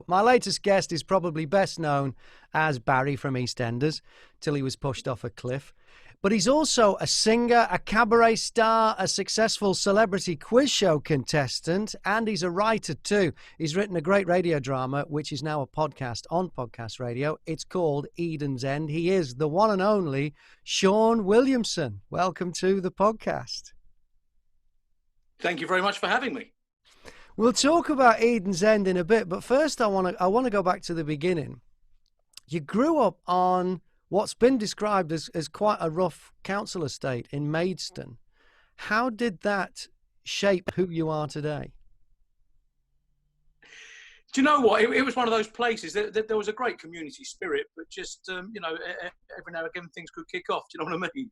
My latest guest is probably best known as Barry from EastEnders, till he was pushed off a cliff. But he's also a singer, a cabaret star, a successful celebrity quiz show contestant, and he's a writer too. He's written a great radio drama, which is now a podcast on podcast radio. It's called Eden's End. He is the one and only Shaun Williamson. Welcome to the podcast. Thank you very much for having me. We'll talk about Eden's End in a bit, but first I want to go back to the beginning. You grew up on what's been described as quite a rough council estate in Maidstone. How did that shape who you are today? Do you know what? It was one of those places that there was a great community spirit, but just, every now and again things could kick off. Do you know what I mean?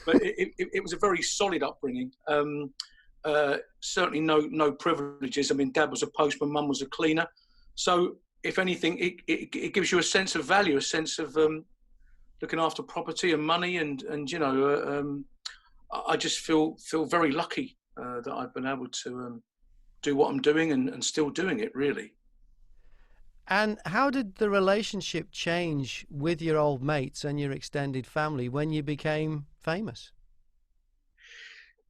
But it was a very solid upbringing. Certainly no privileges. I mean, Dad was a postman, Mum was a cleaner. So if anything, it gives you a sense of value, a sense of looking after property and money, and I just feel very lucky that I've been able to do what I'm doing and still doing it, really. And how did the relationship change with your old mates and your extended family when you became famous?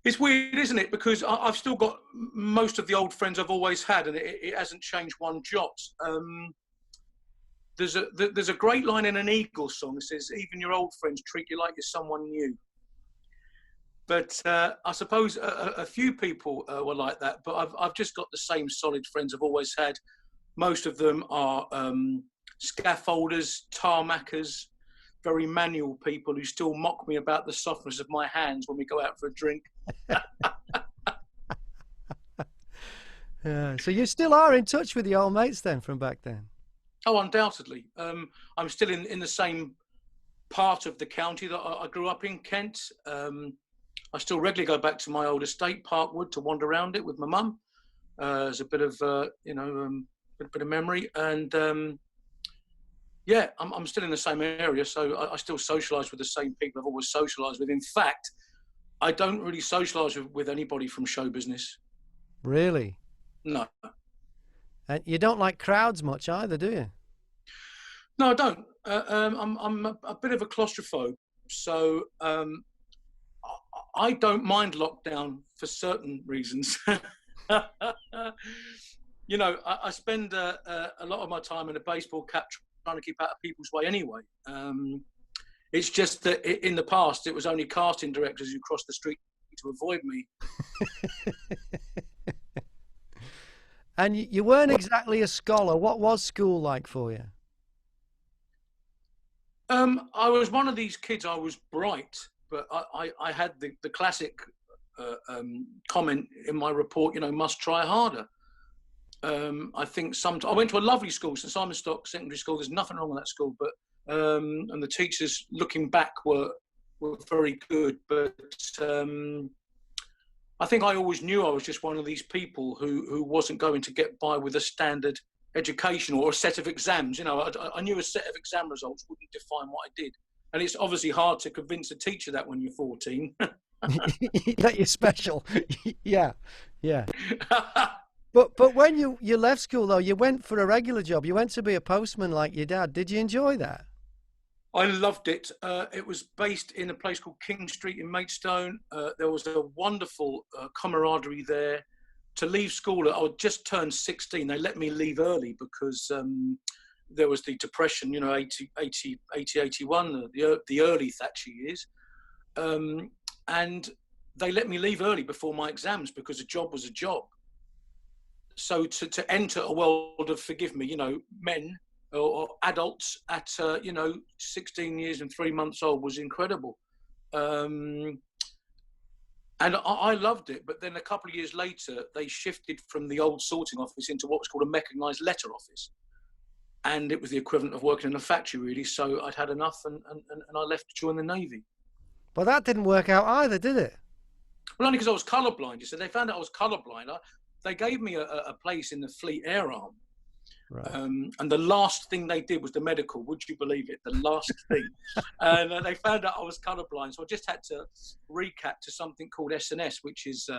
It's weird, isn't it? Because I've still got most of the old friends I've always had, and it hasn't changed one jot. There's a great line in an Eagles song that says, "Even your old friends treat you like you're someone new." But I suppose a few people were like that. But I've just got the same solid friends I've always had. Most of them are scaffolders, tarmackers, very manual people who still mock me about the softness of my hands when we go out for a drink. So you still are in touch with your old mates then from back then? Oh, undoubtedly. I'm still in the same part of the county that I grew up in, Kent. I still regularly go back to my old estate, Parkwood, to wander around it with my mum. There's a bit of, a bit of memory. And yeah, I'm still in the same area, so I still socialise with the same people I've always socialised with. In fact, I don't really socialise with anybody from show business. Really? No. And you don't like crowds much either, do you? No, I don't. I'm a bit of a claustrophobe, so I don't mind lockdown for certain reasons. I spend a lot of my time in a baseball cap trying to keep out of people's way anyway. It's just that in the past, it was only casting directors who crossed the street to avoid me. And you weren't exactly a scholar. What was school like for you? I was one of these kids. I was bright, but I had the classic comment in my report, must try harder. I think I went to a lovely school, St Simon Stock Secondary School. There's nothing wrong with that school, but and the teachers, looking back, were very good. But I think I always knew I was just one of these people who wasn't going to get by with a standard education or a set of exams. I knew a set of exam results wouldn't define what I did, and it's obviously hard to convince a teacher that when you're 14. That you're special. Yeah. But when you left school, though, you went for a regular job. You went to be a postman like your dad. Did you enjoy that? I loved it. It was based in a place called King Street in Maidstone. There was a wonderful camaraderie there. To leave school, I had just turned 16. They let me leave early because there was the Depression, 80, 81, the early Thatcher years. And they let me leave early before my exams because a job was a job. So to enter a world of, forgive me, men or adults at 16 years and 3 months old was incredible, and I loved it. But then a couple of years later, they shifted from the old sorting office into what was called a mechanised letter office, and it was the equivalent of working in a factory, really. So I'd had enough, and I left to join the Navy. But that didn't work out either, did it? Well, only because I was colourblind. You said they found out I was colourblind. They gave me a place in the Fleet Air Arm. Right. And the last thing they did was the medical. Would you believe it? The last thing. And they found out I was colourblind. So I just had to recap to something called S&S, which is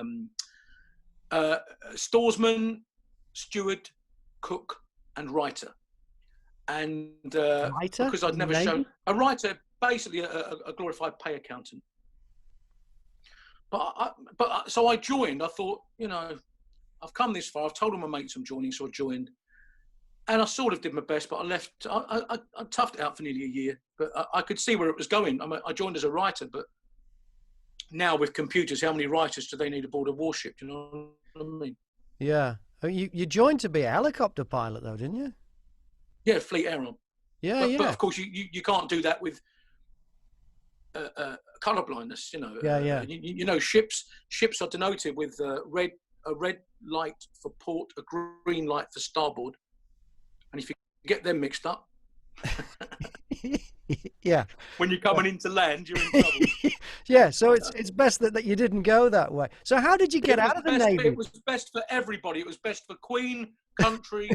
storesman, steward, cook, and writer. And Writer? because I'd never shown a writer, basically a glorified pay accountant. So I joined. I thought, I've come this far. I've told all my mates I'm joining, so I joined. And I sort of did my best, but I left. I toughed it out for nearly a year, but I could see where it was going. I joined as a writer, but now with computers, how many writers do they need aboard a warship? Do you know what I mean? Yeah. You joined to be a helicopter pilot, though, didn't you? Yeah, Fleet Air Arm. Yeah, but of course, you can't do that with colour blindness. Yeah. Ships are denoted with a red light for port, a green light for starboard, and if you get them mixed up, yeah, when you're coming into land, you're in trouble. Yeah, so it's best that you didn't go that way. So how did you get out of the Navy? It was best for everybody. It was best for Queen, country,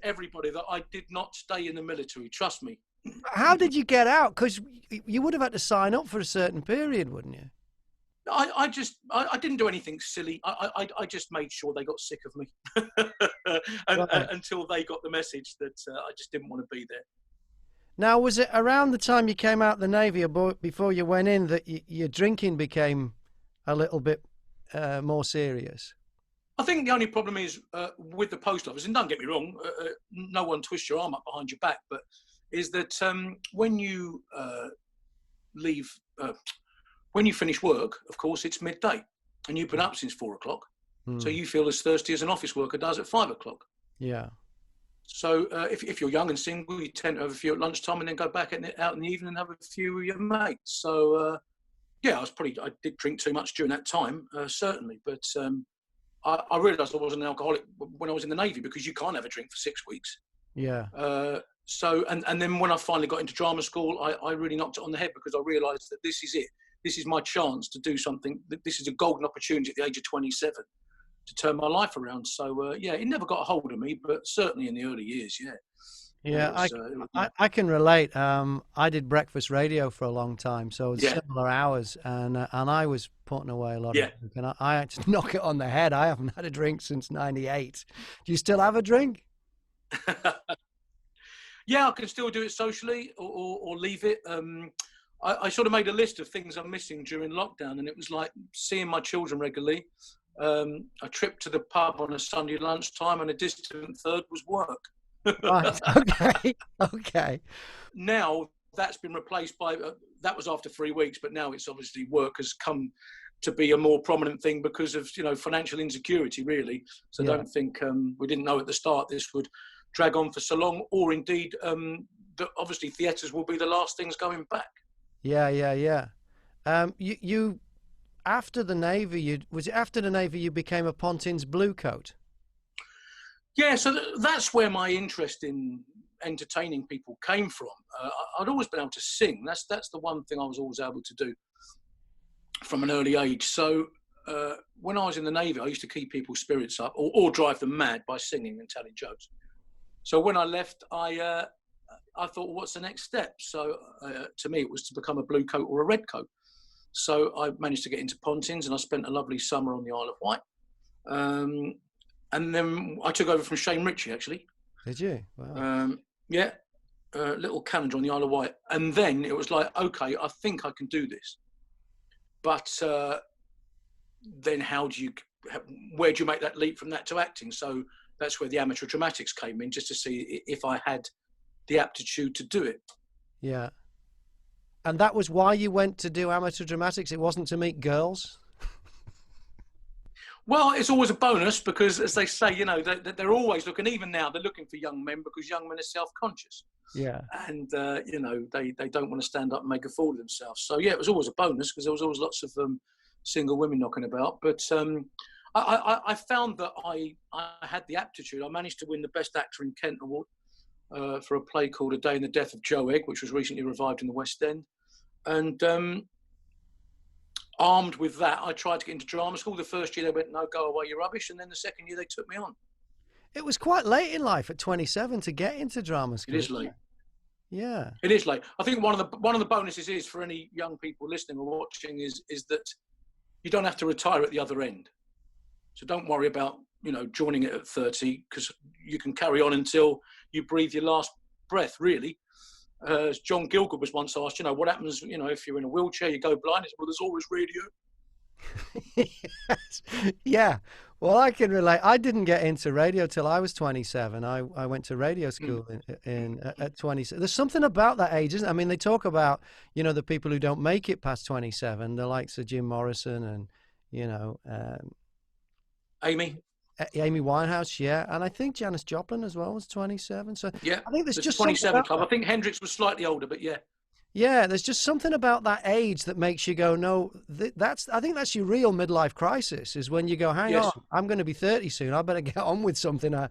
everybody, that I did not stay in the military. Trust me. How did you get out? Because you would have had to sign up for a certain period, wouldn't you? I didn't do anything silly. I just made sure they got sick of me until they got the message that I just didn't want to be there. Now, was it around the time you came out of the Navy or before you went in that your drinking became a little bit more serious? I think the only problem is with the post office, and don't get me wrong, no one twists your arm up behind your back, but is that when you leave, when you finish work, of course, it's midday, and you've been up since 4 o'clock, so you feel as thirsty as an office worker does at 5 o'clock. Yeah. So if you're young and single, you tend to have a few at lunchtime and then go back out in the evening and have a few with your mates. So yeah, I did drink too much during that time, certainly, but I realised I wasn't an alcoholic when I was in the Navy, because you can't have a drink for 6 weeks. Yeah. So and then when I finally got into drama school, I really knocked it on the head, because I realised that this is it. This is my chance to do something. This is a golden opportunity at the age of 27 to turn my life around. So yeah, it never got a hold of me, but certainly in the early years, yeah. Yeah, I can relate. I did breakfast radio for a long time, so it's similar hours, and I was putting away a lot of drink, and I had to knock it on the head. I haven't had a drink since '98. Do you still have a drink? Yeah, I can still do it socially or leave it. I sort of made a list of things I'm missing during lockdown, and it was like seeing my children regularly, a trip to the pub on a Sunday lunchtime, and a distant third was work. Right. Okay. Now that's been replaced by that was after 3 weeks, but now it's obviously work has come to be a more prominent thing because of financial insecurity, really. So I don't think we didn't know at the start this would drag on for so long, or indeed that obviously theatres will be the last things going back. Yeah. You after the Navy, was it after the Navy you became a Pontins Bluecoat? Yeah, so that's where my interest in entertaining people came from. I'd always been able to sing. That's the one thing I was always able to do from an early age. So when I was in the Navy, I used to keep people's spirits up or drive them mad by singing and telling jokes. So when I left, I thought, well, what's the next step? So to me, it was to become a blue coat or a red coat. So I managed to get into Pontins, and I spent a lovely summer on the Isle of Wight. And then I took over from Shane Ritchie, actually. Did you? Wow. Yeah, little calendar on the Isle of Wight. And then it was like, okay, I think I can do this. But then where do you make that leap from that to acting? So that's where the amateur dramatics came in, just to see if I had the aptitude to do it. Yeah. And that was why you went to do amateur dramatics? It wasn't to meet girls? Well, it's always a bonus because, as they say, they're always looking, even now, they're looking for young men because young men are self-conscious. Yeah. And, they don't want to stand up and make a fool of themselves. So, yeah, it was always a bonus because there was always lots of single women knocking about. But I found that I had the aptitude. I managed to win the Best Actor in Kent award for a play called A Day in the Death of Joe Egg, which was recently revived in the West End. And armed with that, I tried to get into drama school. The first year they went, no, go away, you're rubbish. And then the second year they took me on. It was quite late in life at 27 to get into drama school. It is late. Yeah. It is late. I think one of the bonuses is for any young people listening or watching is that you don't have to retire at the other end. So don't worry about joining it at 30, because you can carry on until you breathe your last breath, really. As John Gielgud was once asked, what happens, if you're in a wheelchair, you go blind? He said, well, there's always radio. Yes. Yeah. Well, I can relate. I didn't get into radio till I was 27. I went to radio school at 27. There's something about that age, isn't it? I mean, they talk about, the people who don't make it past 27, the likes of Jim Morrison and, Amy Winehouse, yeah. And I think Janis Joplin as well was 27. So yeah, I think there's just 27 club. I think Hendrix was slightly older, but yeah. Yeah, there's just something about that age that makes you go, no, I think that's your real midlife crisis, is when you go, hang on, I'm going to be 30 soon. I better get on with something that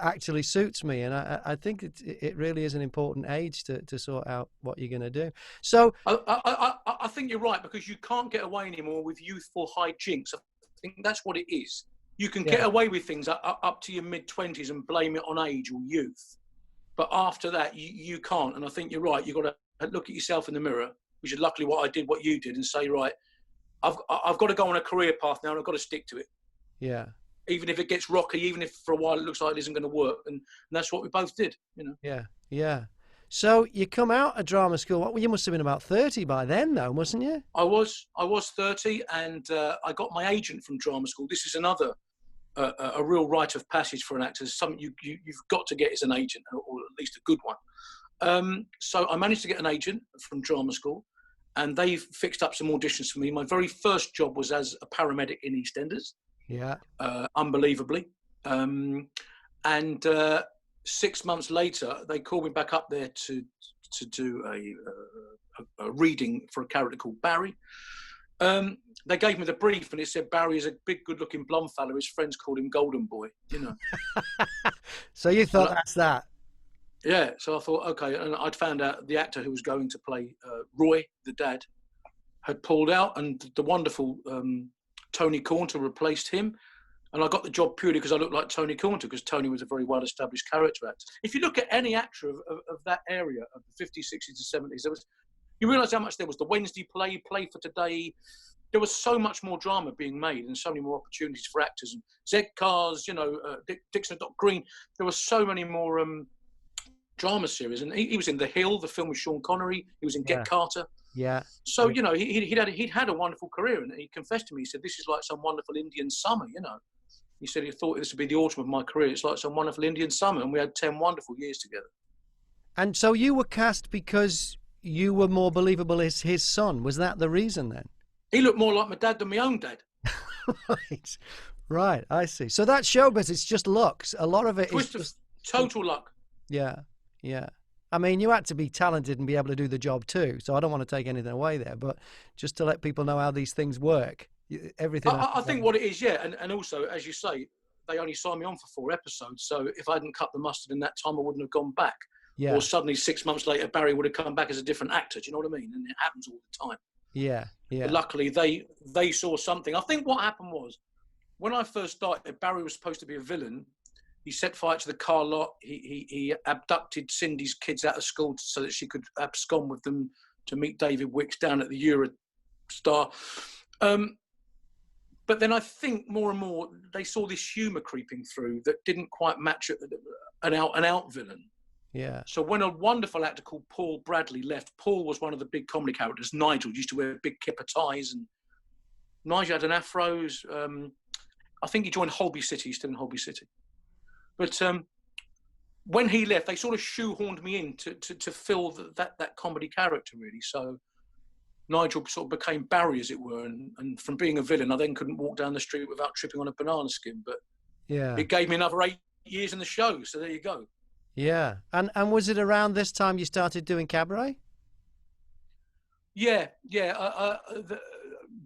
actually suits me. And I think it really is an important age to sort out what you're going to do. So I think you're right, because you can't get away anymore with youthful hijinks. I think that's what it is. You can get away with things up to your mid-20s and blame it on age or youth. But after that, you can't. And I think you're right. You've got to look at yourself in the mirror, which is luckily what I did, what you did, and say, right, I've got to go on a career path now, and I've got to stick to it. Yeah. Even if it gets rocky, even if for a while it looks like it isn't going to work, and that's what we both did, Yeah, yeah. So you come out of drama school. Well, you must have been about 30 by then, though, mustn't you? I was 30, and I got my agent from drama school. This is another a real rite of passage for an actor. Something you've got to get as an agent, or at least a good one. So I managed to get an agent from drama school, and they fixed up some auditions for me. My very first job was as a paramedic in EastEnders. Yeah. Unbelievably. And 6 months later, they called me back up there to do a reading for a character called Barry. They gave me the brief, and it said Barry is a big, good-looking blonde fellow. His friends called him Golden Boy, So you thought that's that? Yeah, so I thought, okay, and I'd found out the actor who was going to play Roy, the dad, had pulled out, and the wonderful Tony Cornter replaced him. And I got the job purely because I looked like Tony Cornter, because Tony was a very well-established character actor. If you look at any actor of that area, of the 50s, 60s, and 70s, you realise how much there was. The Wednesday play, Play for Today. There was so much more drama being made, and so many more opportunities for actors. And Zed Cars, Dixon Dock Green. There were so many more drama series, and he was in The Hill, the film with Sean Connery. He was in Get Carter. Yeah. So he'd had a wonderful career, and he confessed to me. He said, "This is like some wonderful Indian summer." He said he thought this would be the autumn of my career. It's like some wonderful Indian summer, and we had 10 wonderful years together. And so you were cast because you were more believable as his son. Was that the reason then? He looked more like my dad than my own dad. Right. I see. So that showbiz, it's just looks. A lot of it is just total luck. Yeah. Yeah. I mean, you had to be talented and be able to do the job too. So I don't want to take anything away there, but just to let people know how these things work, everything. I think what it is, yeah. And also, as you say, they only signed me on for 4 episodes. So if I hadn't cut the mustard in that time, I wouldn't have gone back. Yeah. Or suddenly 6 months later, Barry would have come back as a different actor. Do you know what I mean? And it happens all the time. Yeah. Yeah. But luckily, they saw something. I think what happened was, when I first started, Barry was supposed to be a villain. He set fire to the car lot. He abducted Cindy's kids out of school so that she could abscond with them to meet David Wicks down at the Eurostar. But then I think more and more they saw this humour creeping through that didn't quite match an out villain. Yeah. So when a wonderful actor called Paul Bradley left, Paul was one of the big comedy characters. Nigel used to wear big kipper ties, and Nigel had an afros. I think he joined Holby City. He's still in Holby City. But when he left, they sort of shoehorned me in to fill that comedy character, really. So Nigel sort of became Barry, as it were. And from being a villain, I then couldn't walk down the street without tripping on a banana skin. But yeah, it gave me another 8 years in the show. So there you go. Yeah. And was it around this time you started doing cabaret? Yeah.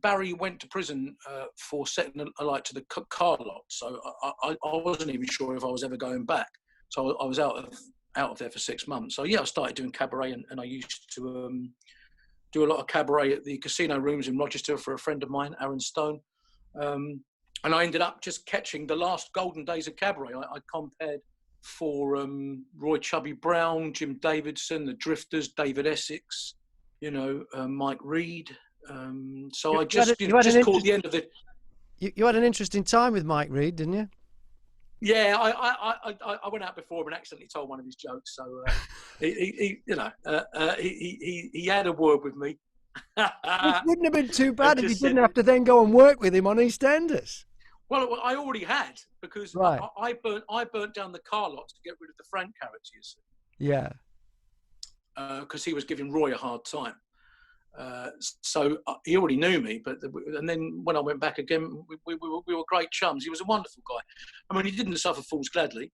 Barry went to prison for setting a light to the car lot, so I wasn't even sure if I was ever going back. So I was out of there for 6 months. So yeah, I started doing cabaret, and I used to do a lot of cabaret at the casino rooms in Rochester for a friend of mine, Aaron Stone. And I ended up just catching the last golden days of cabaret. I compared for Roy Chubby Brown, Jim Davidson, the Drifters, David Essex, Mike Reed. So I just caught the end of the... You had an interesting time with Mike Reed, didn't you? Yeah, I went out before him and accidentally told one of his jokes. So he had a word with me. It wouldn't have been too And bad if you just didn't said, have to then go and work with him on EastEnders. well, I already had, because Right. I burnt down the car lot to get rid of the Frank characters, Yeah. because he was giving Roy a hard time. So he already knew me, and then when I went back again, we were great chums. He was a wonderful guy. I mean, he didn't suffer fools gladly,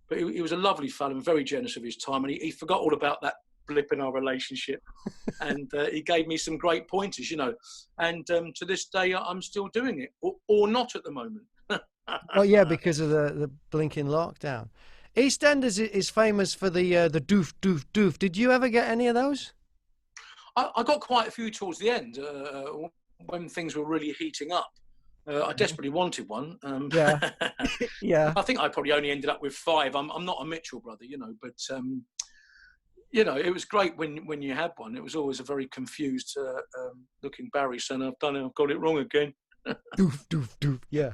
but he was a lovely fellow and very generous of his time. And he forgot all about that blip in our relationship, and he gave me some great pointers, And to this day, I'm still doing it, or not at the moment. Oh yeah, because of the blinking lockdown. EastEnders is famous for the doof doof doof. Did you ever get any of those? I got quite a few towards the end, when things were really heating up. I desperately wanted one. Yeah. Yeah. I think I probably only ended up with 5. I'm not a Mitchell brother, but it was great when you had one. It was always a very confused looking Barry saying, I've got it wrong again. Doof doof doof. Yeah.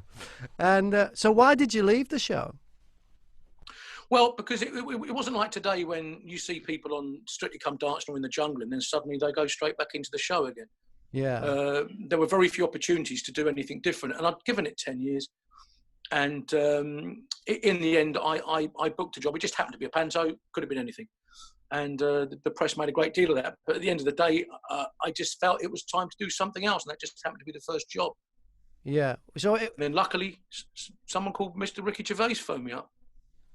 And so why did you leave the show? Well, because it wasn't like today when you see people on Strictly Come Dancing or in the Jungle and then suddenly they go straight back into the show again. Yeah. There were very few opportunities to do anything different, and I'd given it 10 years. And in the end, I booked a job. It just happened to be a panto, could have been anything. And the press made a great deal of that. But at the end of the day, I just felt it was time to do something else, and that just happened to be the first job. Yeah. So And then luckily, someone called Mr. Ricky Gervais phoned me up.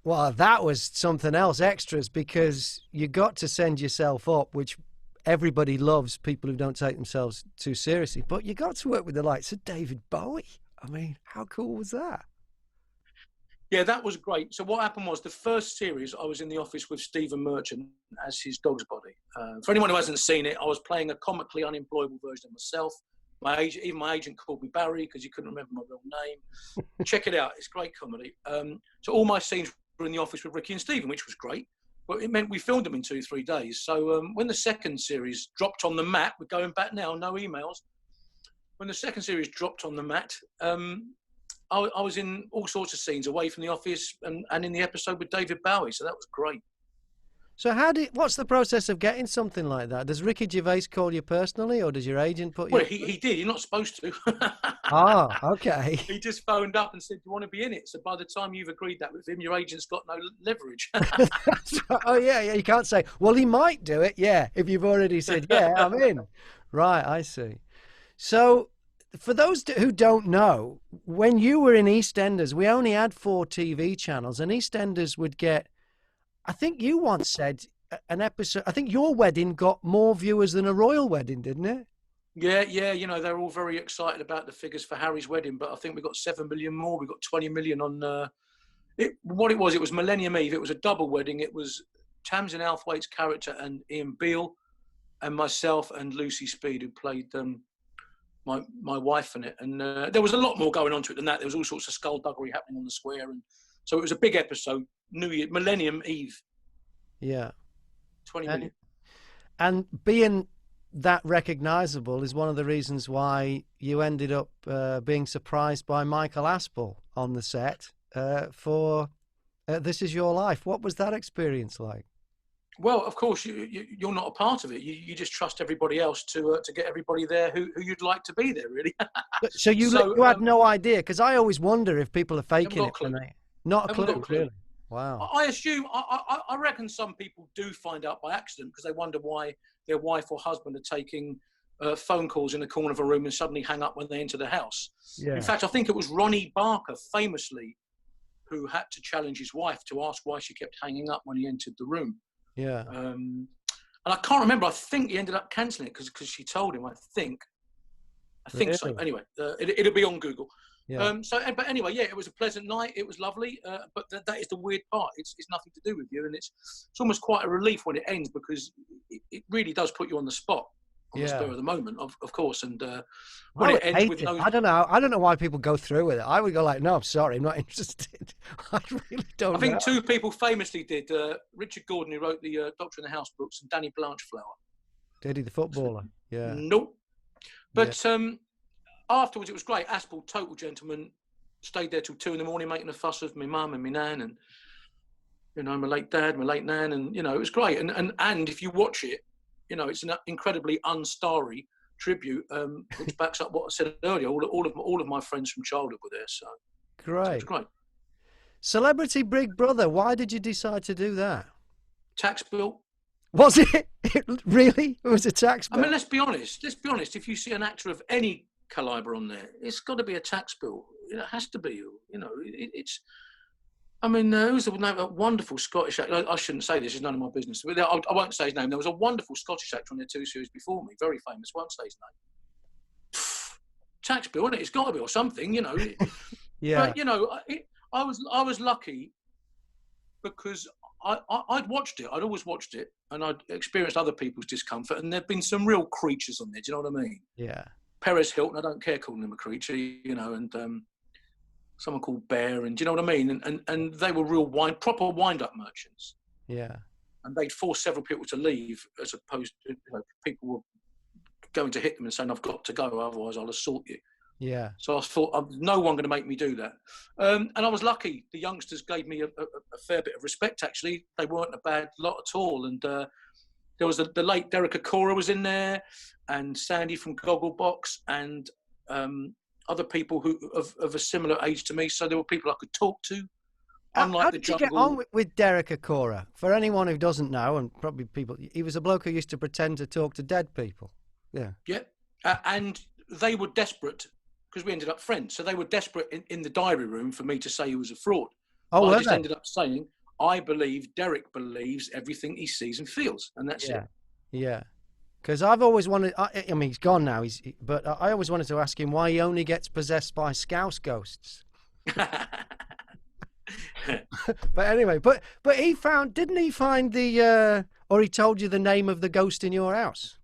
well, that was something else, extras, because you got to send yourself up, which everybody loves, people who don't take themselves too seriously. But you got to work with the likes of David Bowie. I mean, how cool was that? Yeah, that was great. So what happened was the first series, I was in the office with Stephen Merchant as his dog's body. For anyone who hasn't seen it, I was playing a comically unemployable version of myself. Even my agent called me Barry because he couldn't remember my real name. Check it out. It's great comedy. So all my scenes were in the office with Ricky and Stephen, which was great. But it meant we filmed them in 2-3 days. So when the second series dropped on the mat, we're going back now, no emails. When the second series dropped on the mat, I was in all sorts of scenes away from the office and in the episode with David Bowie. So that was great. So what's the process of getting something like that? Does Ricky Gervais call you personally, or does your agent put you? Well, he did. You're not supposed to. Ah, okay. He just phoned up and said, "Do you want to be in it?" So by the time you've agreed that with him, your agent's got no leverage. Oh yeah, yeah. You can't say, well, he might do it. Yeah, if you've already said, yeah, I'm in. Right, I see. So, for those who don't know, when you were in EastEnders, we only had 4 TV channels, and EastEnders would get, I think you once said, an episode, I think your wedding got more viewers than a royal wedding, didn't it? Yeah. They're all very excited about the figures for Harry's wedding, but I think we got 7 million more. We got 20 million on it. What it was Millennium Eve. It was a double wedding. It was Tamsin Outhwaite's character and Ian Beale, and myself and Lucy Speed, who played my wife in it. And there was a lot more going on to it than that. There was all sorts of skullduggery happening on the square, and so it was a big episode. New Year, Millennium Eve. Yeah. 20 million. And being that recognisable is one of the reasons why you ended up being surprised by Michael Aspel on the set for This Is Your Life. What was that experience like? Well, of course, you're not a part of it. You just trust everybody else to get everybody there who you'd like to be there, really. So you had no idea? Because I always wonder if people are faking it. Not a clue, really. Wow. I assume, I reckon some people do find out by accident because they wonder why their wife or husband are taking phone calls in the corner of a room and suddenly hang up when they enter the house. Yeah. In fact, I think it was Ronnie Barker, famously, who had to challenge his wife to ask why she kept hanging up when he entered the room. Yeah. And I can't remember. I think he ended up cancelling it because she told him, I think really? So. Anyway, it'll be on Google. Yeah. But anyway, yeah, it was a pleasant night. It was lovely. But that is the weird part. It's nothing to do with you, and it's almost quite a relief when it ends because it really does put you on the spot, on the spur of the moment, of course. And when it ends with no, I don't know why people go through with it. I would go like, no, I'm sorry, I'm not interested. I really don't. I think 2 people famously did. Richard Gordon, who wrote the Doctor in the House books, and Danny Blanchflower. Did he, the footballer? Yeah. Nope. But afterwards, it was great. Aspel, total gentleman, stayed there till 2 a.m. making a fuss with my mum and my nan and, you know, my late dad, my late nan, and, you know, it was great. And if you watch it, you know, it's an incredibly unstarry tribute, which backs up what I said earlier. All of my friends from childhood were there, so Great. it's great. Celebrity Big Brother. Why did you decide to do that? Tax bill. Was it really? It was a tax bill. I mean, let's be honest. If you see an actor of any caliber on there, it's got to be a tax bill. It has to be. You know, it's. I mean, there was a wonderful Scottish actor. I shouldn't say this; it's none of my business. But I won't say his name. There was a wonderful Scottish actor on the 2 series before me, very famous. Won't say his name. Tax bill, isn't it? It's got to be, or something, you know. Yeah. But you know, I was lucky because I'd watched it. I'd always watched it, and I'd experienced other people's discomfort. And there'd been some real creatures on there. Do you know what I mean? Yeah. Perez Hilton. I don't care calling him a creature, you know, and someone called Bear, and do you know what I mean? And they were real proper wind-up merchants. Yeah. And they'd force several people to leave, as opposed to, you know, people were going to hit them and saying, "I've got to go, otherwise I'll assault you." Yeah. So I thought, no one going to make me do that. And I was lucky. The youngsters gave me a fair bit of respect, actually. They weren't a bad lot at all. And there was the late Derek Acora was in there, and Sandy from Gogglebox, and other people who of a similar age to me. So there were people I could talk to. Unlike How the did you jungle. get on with Derek Acora? For anyone who doesn't know, and probably people, he was a bloke who used to pretend to talk to dead people. Yeah. Yeah. And they were desperate, because we ended up friends. So they were desperate in the diary room for me to say he was a fraud. Oh, I just ended up saying, I believe Derek believes everything he sees and feels. And that's it. Yeah. Because I've always wanted, I mean, he's gone now, but I always wanted to ask him why he only gets possessed by Scouse ghosts. But anyway, but didn't he find or he told you the name of the ghost in your house?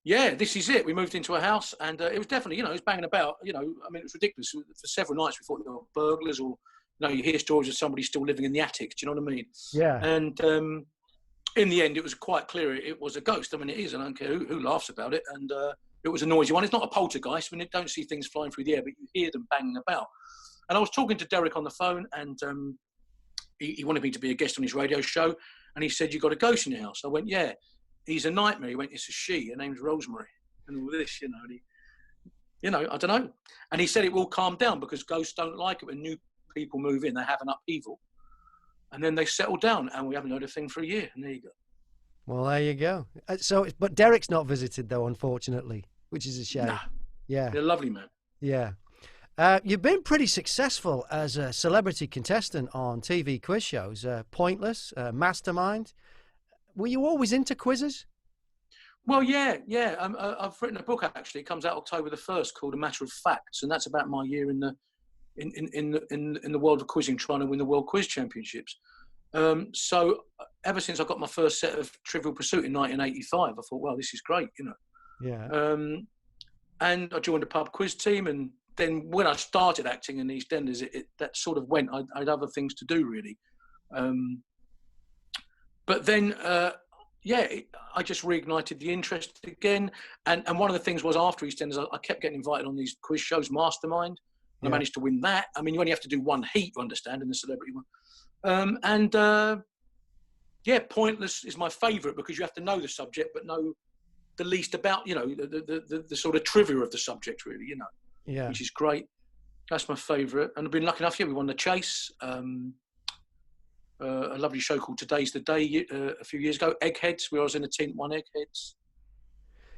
Yeah, this is it. We moved into a house, and it was definitely, you know, it was banging about. You know, I mean, it was ridiculous. For several nights we thought there were burglars, or, you know, you hear stories of somebody still living in the attic. Do you know what I mean? Yeah. And in the end, it was quite clear it was a ghost. I mean, it is. I don't care who laughs about it. And it was a noisy one. It's not a poltergeist. I mean, you don't see things flying through the air, but you hear them banging about. And I was talking to Derek on the phone, and he wanted me to be a guest on his radio show. And he said, "You got a ghost in your house?" I went, "Yeah." "He's a nightmare." He went, "It's a she. Her name's Rosemary." And all this, you know. And I don't know. And he said it will calm down because ghosts don't like it when new people move in. They have an upheaval. And then they settle down, and we haven't heard a thing for a year. And there you go. Well, there you go. But Derek's not visited, though, unfortunately, which is a shame. Nah. Yeah. He's a lovely man. Yeah. You've been pretty successful as a celebrity contestant on TV quiz shows. Pointless, Mastermind. Were you always into quizzes? Well, yeah. I've written a book, actually. It comes out October the 1st, called A Matter of Facts, and that's about my year in the world of quizzing, trying to win the World Quiz Championships. So ever since I got my first set of Trivial Pursuit in 1985, I thought, well, this is great, you know. Yeah. And I joined a pub quiz team, and then when I started acting in EastEnders, that sort of went. I had other things to do, really. But then, I just reignited the interest again. And one of the things was, after EastEnders, I kept getting invited on these quiz shows, Mastermind. And I managed to win that. I mean, you only have to do one heat, you understand, in the celebrity one. Pointless is my favourite because you have to know the subject, but know the least about, you know, the sort of trivia of the subject, really, you know. Yeah. Which is great. That's my favourite. And I've been lucky enough, we won The Chase. A lovely show called Today's the Day a few years ago. Eggheads, where I was in a team that won Eggheads.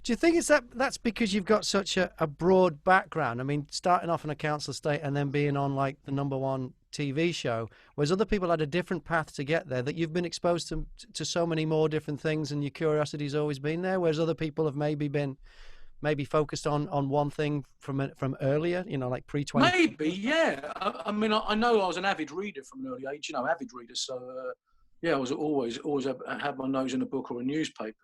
Do you think that's because you've got such a broad background? I mean, starting off on a council estate and then being on like the #1 TV show, whereas other people had a different path to get there, that you've been exposed to so many more different things and your curiosity's always been there, whereas other people have maybe focused on one thing from earlier, you know, like pre-20. Maybe, yeah. I mean, I know I was an avid reader from an early age, you know, avid reader. So, I was always had my nose in a book or a newspaper.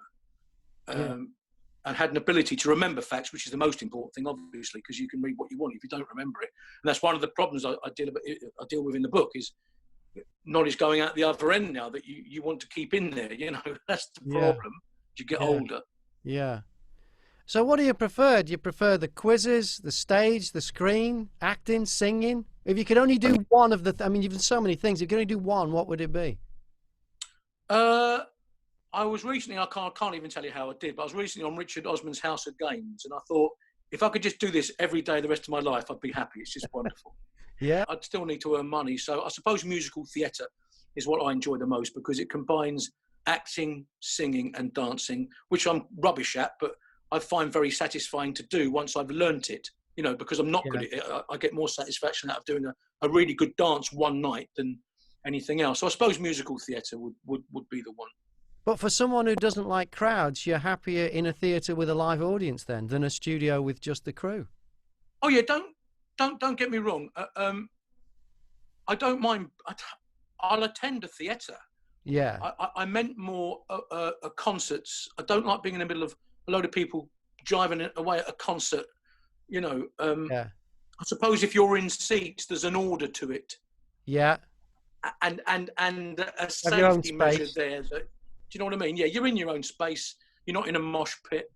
And had an ability to remember facts, which is the most important thing, obviously, because you can read what you want if you don't remember it. And that's one of the problems I deal with in the book, is knowledge going out the other end now that you want to keep in there, you know. That's the problem as you get older. Yeah. So what do you prefer? Do you prefer the quizzes, the stage, the screen, acting, singing? If you could only do one of I mean, you've done so many things. If you could only do one, what would it be? I was recently, I can't even tell you how I did, but I was recently on Richard Osman's House of Games, and I thought, if I could just do this every day the rest of my life, I'd be happy. It's just wonderful. Yeah. I'd still need to earn money. So I suppose musical theatre is what I enjoy the most because it combines acting, singing and dancing, which I'm rubbish at, but I find very satisfying to do once I've learnt it, you know, because I'm not good at it. I get more satisfaction out of doing a really good dance one night than anything else. So I suppose musical theatre would be the one. But for someone who doesn't like crowds, you're happier in a theatre with a live audience then than a studio with just the crew. Oh yeah, don't get me wrong. I don't mind. I'll attend a theatre. Yeah. I meant more concerts. I don't like being in the middle of a load of people driving away at a concert. You know. Yeah. I suppose if you're in seats, there's an order to it. Yeah. And a safety measure there. That, do you know what I mean? Yeah, you're in your own space. You're not in a mosh pit.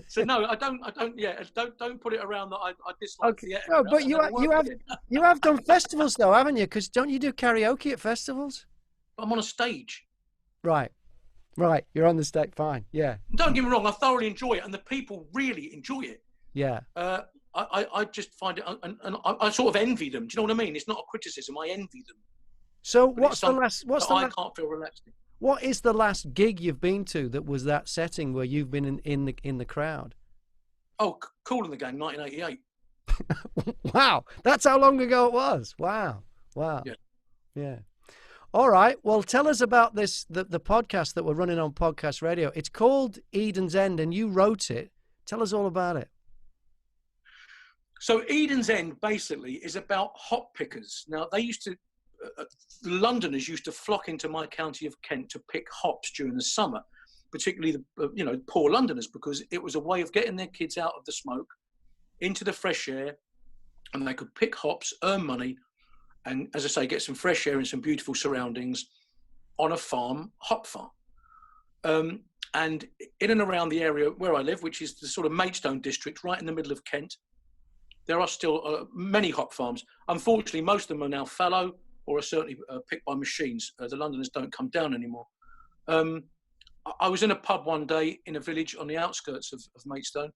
So no, I don't. Yeah, don't put it around that I dislike theatre. No, but you have done festivals though, haven't you? Because don't you do karaoke at festivals? I'm on a stage. Right. You're on the stage. Fine. Yeah. Don't get me wrong. I thoroughly enjoy it, and the people really enjoy it. Yeah. I just find it, and I sort of envy them. Do you know what I mean? It's not a criticism. I envy them. So what's the last? I can't feel relaxed. What is the last gig you've been to that was that setting where you've been in the crowd? Oh, Cool in the Gang, 1988. Wow, that's how long ago it was. Wow. Yeah. All right. Well, tell us about the podcast that we're running on Podcast Radio. It's called Eden's End, and you wrote it. Tell us all about it. So Eden's End basically is about hop pickers. Now they used to. Londoners used to flock into my county of Kent to pick hops during the summer, particularly the poor Londoners, because it was a way of getting their kids out of the smoke into the fresh air, and they could pick hops, earn money, and as I say, get some fresh air and some beautiful surroundings on a hop farm. And in and around the area where I live, which is the sort of Maidstone district, right in the middle of Kent, there are still many hop farms. Unfortunately, most of them are now fallow, or are certainly picked by machines. The Londoners don't come down anymore. I was in a pub one day in a village on the outskirts of Maidstone,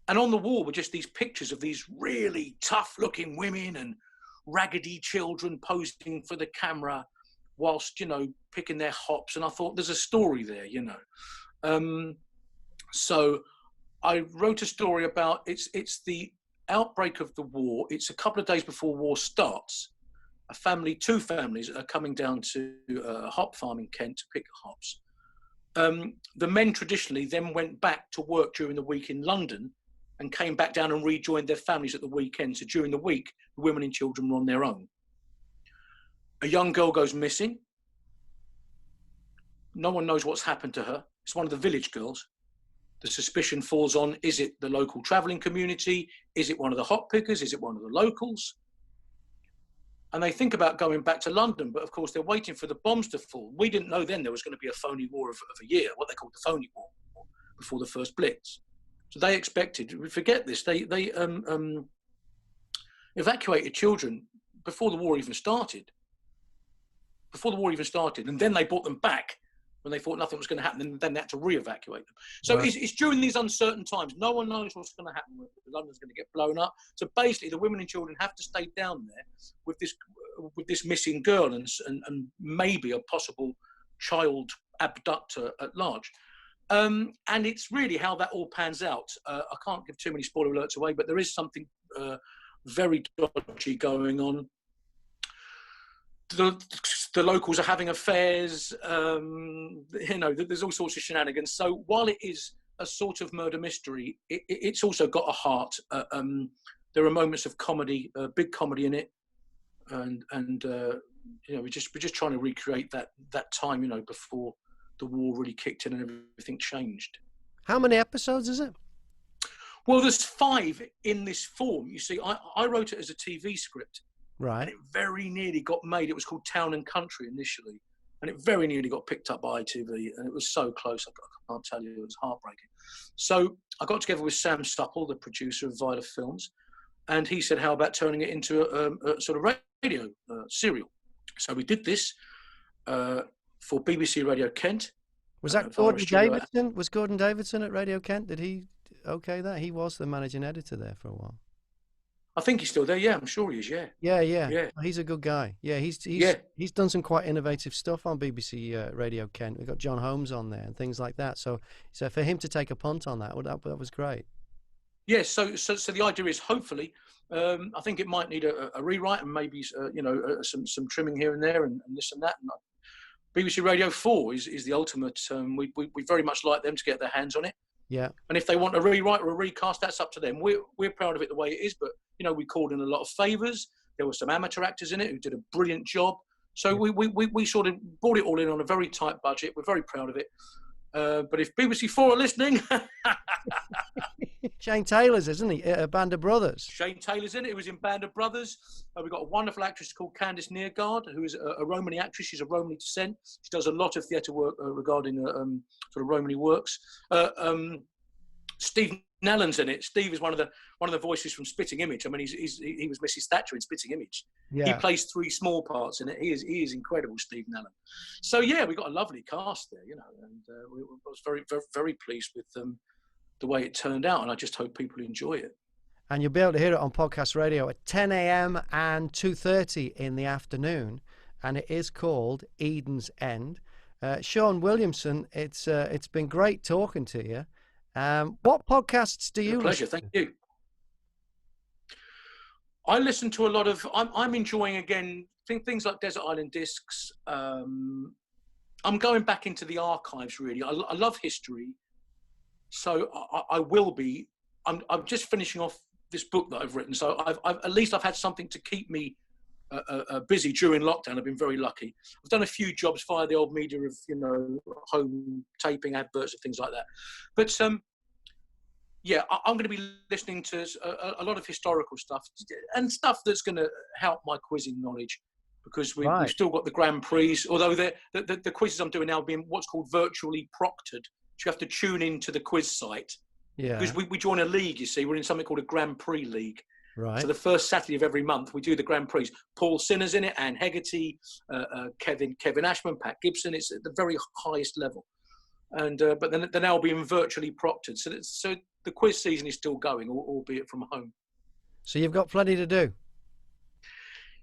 and on the wall were just these pictures of these really tough-looking women and raggedy children posing for the camera whilst, picking their hops. And I thought, there's a story there, So I wrote a story about, it's the outbreak of the war. It's a couple of days before war starts. Two families are coming down to a hop farm in Kent to pick hops. The men traditionally then went back to work during the week in London and came back down and rejoined their families at the weekend. So during the week, the women and children were on their own. A young girl goes missing. No one knows what's happened to her. It's one of the village girls. The suspicion falls on, is it the local travelling community? Is it one of the hop pickers? Is it one of the locals? And they think about going back to London, but of course they're waiting for the bombs to fall. We didn't know then there was going to be a phony war of a year, what they called the phony war, before the first Blitz. So they expected, we forget this, they evacuated children before the war even started. And then they brought them back when they thought nothing was going to happen, and then they had to re-evacuate them. So right. It's during these uncertain times. No one knows what's going to happen. London's going to get blown up. So basically, the women and children have to stay down there with this missing girl and maybe a possible child abductor at large. And it's really how that all pans out. I can't give too many spoiler alerts away, but there is something very dodgy going on. The locals are having affairs, there's all sorts of shenanigans. So while it is a sort of murder mystery, it's also got a heart. There are moments of comedy, big comedy in it, and we're just trying to recreate that time, before the war really kicked in and everything changed. How many episodes is it? Well, there's 5 in this form. You see, I wrote it as a TV script. Right. And it very nearly got made. It was called Town and Country initially, and it very nearly got picked up by ITV, and it was so close. can't tell you. It was heartbreaking. So I got together with Sam Supple, the producer of Viola Films, and he said, how about turning it into a sort of radio serial? So we did this for BBC Radio Kent. Was that Gordon Davidson? Was Gordon Davidson at Radio Kent? Did he okay that? He was the managing editor there for a while. I think he's still there. Yeah, I'm sure he is. Yeah. Yeah. He's a good guy. Yeah, he's done some quite innovative stuff on BBC Radio Kent. We've got John Holmes on there and things like that. So for him to take a punt on that was great. Yeah. So the idea is hopefully, I think it might need a rewrite and maybe some trimming here and there and this and that. And BBC Radio 4 is the ultimate. We very much like them to get their hands on it. Yeah. And if they want a rewrite or a recast, that's up to them. We're proud of it the way it is, but we called in a lot of favours. There were some amateur actors in it who did a brilliant job. So we sort of brought it all in on a very tight budget. We're very proud of it. But if BBC 4 are listening, Shane Taylor's, isn't he? Band of Brothers. Shane Taylor's in it. He was in Band of Brothers. We've got a wonderful actress called Candice Neergaard, who is a Romany actress. She's of Romany descent. She does a lot of theatre work regarding sort of Romany works. Steve Nallen's in it. Steve is one of the voices from Spitting Image. I mean, he was Mrs. Thatcher in Spitting Image. Yeah. He plays 3 small parts in it. He is incredible, Steve Nallen. So yeah, we got a lovely cast there, and I was very, very, very pleased with the way it turned out, and I just hope people enjoy it. And you'll be able to hear it on podcast radio at 10 a.m. and 2:30 in the afternoon, and it is called Eden's End. Shaun Williamson, it's been great talking to you. What podcasts do you listen to? Thank you. I listen to a lot of. I'm enjoying again things like Desert Island Discs. I'm going back into the archives really. I love history, so I will be. I'm just finishing off this book that I've written, so I've at least I've had something to keep me busy during lockdown. I've been very lucky. I've done a few jobs via the old media of home taping adverts and things like that, but yeah, I'm going to be listening to a lot of historical stuff and stuff that's going to help my quizzing knowledge, because we've still got the Grand Prix, although the quizzes I'm doing now are being what's called virtually proctored. So you have to tune into the quiz site. Yeah. Because we join a league, you see. We're in something called a Grand Prix League. Right. So the first Saturday of every month, we do the Grand Prix. Paul Sinner's in it, Anne Hegarty, Kevin Ashman, Pat Gibson. It's at the very highest level. And but then they're now being virtually proctored. So the quiz season is still going, albeit from home. So you've got plenty to do.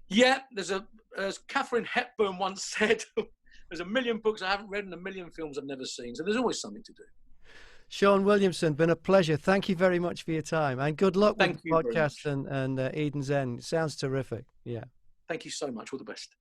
Yeah, as Catherine Hepburn once said, there's a million books I haven't read and a million films I've never seen. So there's always something to do. Shaun Williamson, been a pleasure. Thank you very much for your time, and good luck with the podcast and Eden's End. Sounds terrific. Yeah. Thank you so much. All the best.